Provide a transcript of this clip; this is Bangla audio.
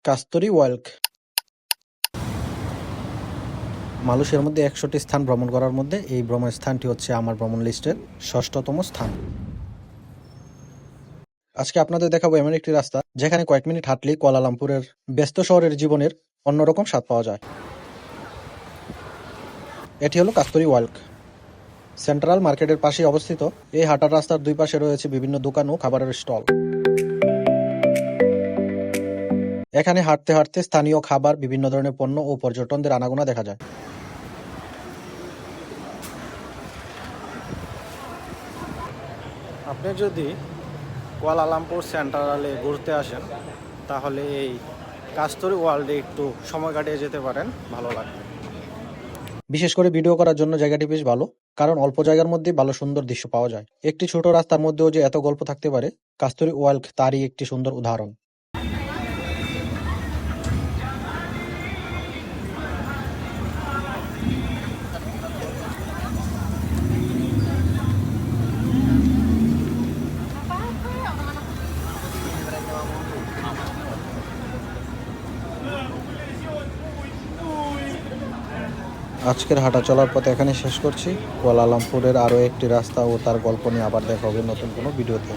কাস্তরী ওয়াল্ক। মালয়েশিয়ার মধ্যে ১০০টি স্থান ভ্রমণ করার মধ্যে এই ভ্রমণ স্থানটি হচ্ছে আমার ভ্রমণ লিস্টের ৬ষ্ঠতম স্থান। আজকে আপনাদের দেখাবো এমন একটি রাস্তা যেখানে কয়েক মিনিট হাঁটলেই কুয়ালালামপুরের ব্যস্ত শহরের জীবনের অন্যরকম স্বাদ পাওয়া যায়। এটি হলো কাস্তরী ওয়াল্ক। সেন্ট্রাল মার্কেটের পাশেই অবস্থিত। এই হাঁটার রাস্তার দুই পাশে রয়েছে বিভিন্ন দোকান ও খাবারের স্টল। এখানে হাঁটতে হাঁটতে স্থানীয় খাবার, বিভিন্ন ধরনের পণ্য ও পর্যটকদের আনাগোনা দেখা যায়। আপনি যদি কুয়ালালামপুর সেন্ট্রালে ঘুরতে আসেন তাহলে এই কাস্তরী ওয়ার্ল্ডে একটু সময় কাটিয়ে যেতে পারেন, ভালো লাগবে। বিশেষ করে ভিডিও করার জন্য জায়গাটি বেশ ভালো, কারণ অল্প জায়গার মধ্যে ভালো সুন্দর দৃশ্য পাওয়া যায়। একটি ছোট রাস্তার মধ্যেও যে এত গল্প থাকতে পারে, কাস্তরী ওয়ার্ল্ড তারই একটি সুন্দর উদাহরণ। আজকের হাঁটা চলার পথে এখানে শেষ করছি। কুয়ালালামপুরের আরও একটি রাস্তা ও তার গল্প নিয়ে আবার দেখা হবে নতুন কোনো ভিডিওতে।